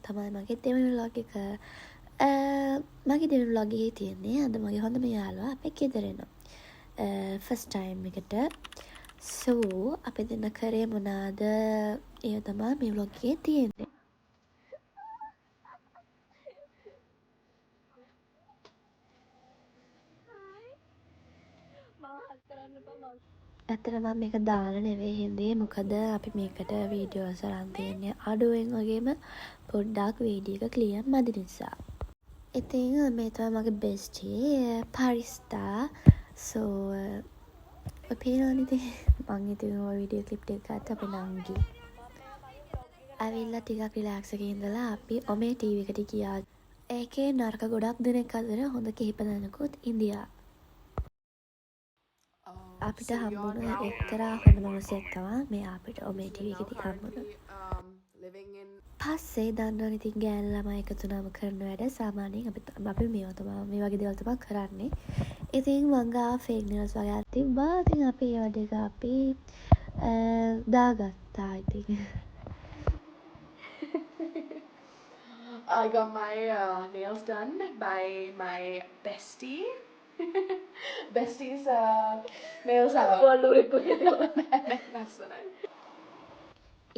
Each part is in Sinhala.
තමයි මගේ දෙවනි vlog එක. මගේ දෙවනි vlog එකේ තියෙන්නේ අද මගේ හොඳම යාළුවා අපේ ගෙදර එනවා. first time එකට. so අපි දෙන්න කරේ මොනවාද? ඒ තමයි මේ vlog එකේ තියෙන්නේ. ඇත්තටම මම මේක දාලා නෙවෙයි හින්දේ මොකද අපි මේකට වීඩියෝස් අරන් තියන්නේ අඩුවෙන් වගේම පොඩ්ඩක් වීඩියෝ එක ක්ලියර් මදි නිසා. ඉතින් මේ තමයි මගේ bestie පරිස්තා. so ඔය පේනවනේ ඉතින් මං ඉතින් ඔය වීඩියෝ ක්ලිප් එක ගත්ත අපේ නංගි. ඇවිල්ලා ටිකක් රිලැක්ස් එකේ ඉඳලා අපි ඔමේ ටීවී එකට ගියා. ඒකේ නරක ගොඩක් දෙනෙක් අතර හොඳ කිහිප දෙනෙකුත් ඉන්දියා. අපිට හම්බුණ එක්තරා හොඳ මනුස්සයෙක් තමයි මේ අපිට ඔමේ ටීවී එකේදී හම්බුණා. පස්සේ දන්නවනේ ඉතින් ගෑනු ළමයි එකතු වුණාම කරන වැඩ සාමාන්‍යයෙන් අපි මේවා තමයි මේ වගේ දේවල් තමයි කරන්නේ. ඉතින් මං ගාව ෆේක් නිවුස් වගේ අර තිබ්බා. ඉතින් අපි ඒ ටික අපි දාගත්තා ඉතින්. I got my nails done by my bestie. Bestie's nails are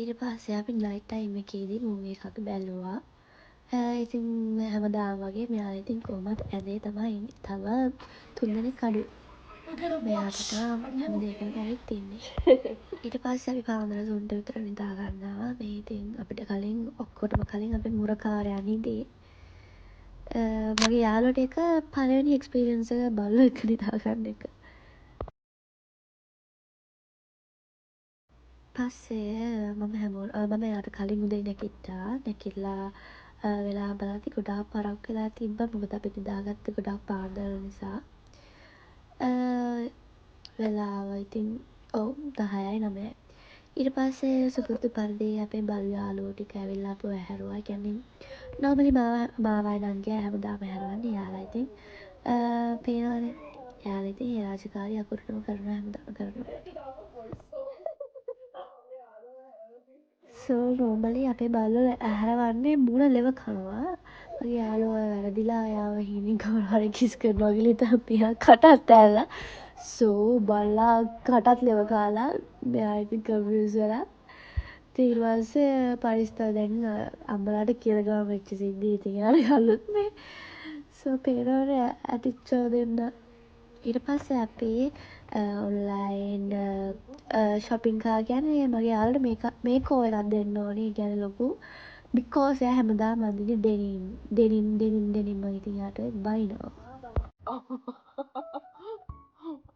ඊට පස්සේ අපි නයිට් ටයිම් එකේදී මූවි එකක් බැලුවා. ඉතින් හැමදාම වගේ මෙයා ඉතින් කොහොමත් ඇඳේ තමයි ඉන්නේ. තව 3 දෙනෙක් අඩුයි. මෙයාට හැම දෙයකම ඇවිත් ඉන්නේ. ඊට පස්සේ අපි පාන්දර 3ට විතර නිදා ගන්නවා. මේ ඉතින් අපිට කලින් ඔක්කොටම කලින් අපේ මුරකාරයන් ඉඳී. මගේ යාළුවට එක පළවෙනි එක්ස්පීරියන්ස් එක බල්ලෝ එක්ක නිදා ගන්න එක. පස්සේ මම එයාට කලින් උදේ නැගිට්ටා. නැගිටලා වෙලාව බලද්දි ගොඩාක් පරක් වෙලා තිබ්බා. මොකද අපි නිදාගත්තේ ගොඩාක් පාන්දර නිසා. වෙලාව ඉතින් ඔව් 10යි 9යි. ඊට පස්සේ සුපුරුදු පරිදි අපේ බල්ලු යාළුවෝ ටික ඇවිල්ලා අපිව ඇහැරුවා. ඒ කියන්නේ නෝමලි මාවයි නංගියයි හැමදාම ඇහැරවන්නේ. එයාලා ඉතින් පේනවනේ. එයාලා ඉතින් ඒ රාජකාරිය අකුරටම කරනවා හැමදාම කරනවා. so normally අපේ බල්ලෝ ඇහැරවන්නේ මූණ ලෙව කනවා. මගේ යාළුවා වැරදිලා එයාව හීනෙන් කවුරු හරි කිස් කරනවා කියලා හිතලා මෙයා කටත් ඇරලා. so බල්ලා කටත් ලෙව කාලා මෙයා ඉතින් කන්ෆියුස් වෙලා. ඊට පස්සේ පරිස්තා දැන් අම්මලාට කියලා ගම වෙච්ච සිද්ධිය ඉතින් එයාලා ගල්ලුත් නේ. so පේනවනේ ඇටිච්චෝ දෙන්න. ඊට පස්සේ අපි ඔන්ලයින් shopping කරා. කියන්නේ මගේ යාළුවට මේකෝ එකක් දෙන්න ඕනේ. ඒ කියන්නේ ලොකු because එයා හැමදාම අඳින්නේ ඩෙනිම් මම ඉතින් එයාට බයිනවා.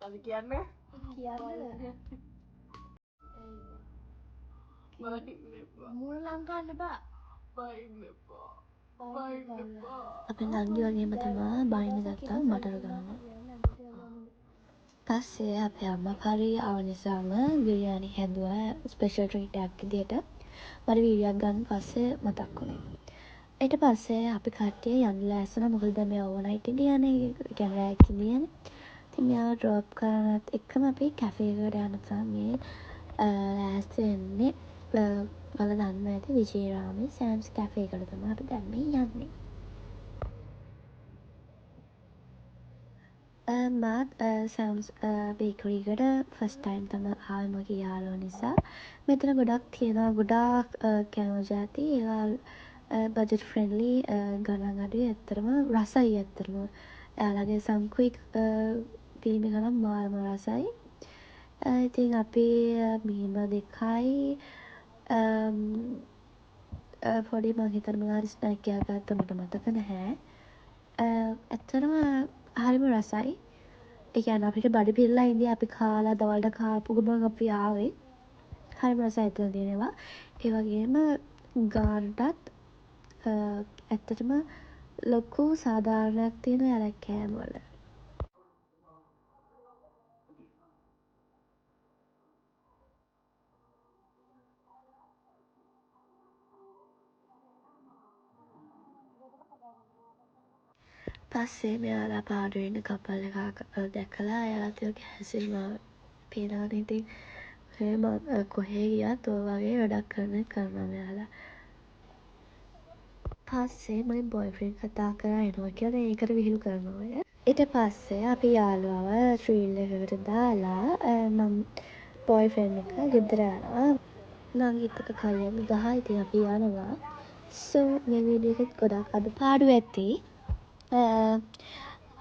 මොකද කියන්නේ? මූණ ලං කරන්න එපා. බයින්න එපා. අපේ නංගි වගේම තමා බයින්න ගත්තා බටර් ගානවා. පස්සේ අපේ අම්මා හරි ආව නිසාම බිරියානි හැදුවා ස්පෙෂල් ට්‍රීට් එකක් විදියට. මට වීඩියෝ එකක් ගන්න පස්සේ මතක් වුණේ. ඊට පස්සේ අපි කට්ටිය යන්න ලෑස්ති වුණා. මොකද දැන් මේ ඕවර්නයිට් ඉන්දියානේ. ඒ කියන්නේ රැක් ඉන්දියානේ. ඉතින් මෙයාව ඩ්‍රොප් කරනත් එක්කම අපි කැෆේ එකට යන්න තමයි ලෑස්ති වෙන්නේ. ඔයාලා දන්නවා ඇති විජේරාමේ සෑම්ස් කැෆේ එකට තමයි අපි දැන් මේ යන්නේ. මාත් සෑම්ස් බේකරි එකට ෆස්ට් ටයිම් තමයි ආවේ මගේ යාළුවෝ නිසා. මෙතන ගොඩක් තියෙනවා ගොඩාක් කෑම ජාති. ඒවා බජට් ෆ්‍රෙන්ඩ්ලි ගණන් අඩුයි. ඇත්තටම රසයි ඇත්තටම. එයාලගේ සම්ක්වික් පිරිමි ගණන් මාරම රසයි. ඉතින් අපි මීම 2යි පොඩි මං හිතන්නේ මොනාරි ස්නැක් එකක් ගත්තා මට මතක නැහැ. ඇත්තටම හරිම රසයි. ඒ කියන්නේ අපිට බඩ පිරලා ඉඳි අපි කාලා දවල්ට කාපු ගමන් අපි ආවේ. හරිම රසයි එතන තියෙන ඒවා. ඒ වගේම ගානටත් ඇත්තටම ලොකු සාධාරණයක් තියෙනවා යාළුවා කෑම වල. පස්සේ මෙයාලා පාඩුවේ ඉන්න කපල් එකක් දැකලා එයාලත් එක්ක හැසිරුණා. පේනවනේ ඉතින් එහෙම කොහේ ගියත් ඔය වගේ වැඩක් කරනවා මෙයාලා. පස්සේ මගේ බොයිෆ්‍රෙන්ඩ් කතා කරා එනවා කියලා ඒකට විහිළු කරනවා ඔය. ඊට පස්සේ අපි යාළුවව රීල් එකකට දාලා මම බොයිෆ්‍රෙන්ඩ් එක ගෙදර යනවා. නංගිත් එක්ක කයියක් ගහලා ඉතින් අපි යනවා. So මේ වීඩියෝ එකත් ගොඩක් අඩුපාඩු ඇති.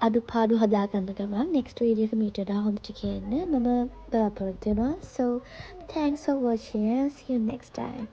අඩුපාඩු හදාගන්න ගමන් next වීඩියෝ එක මීට වඩා හොඳට කියන්න මම බලාපොරොත්තු වෙනවා. So thanks for watching and see you next time.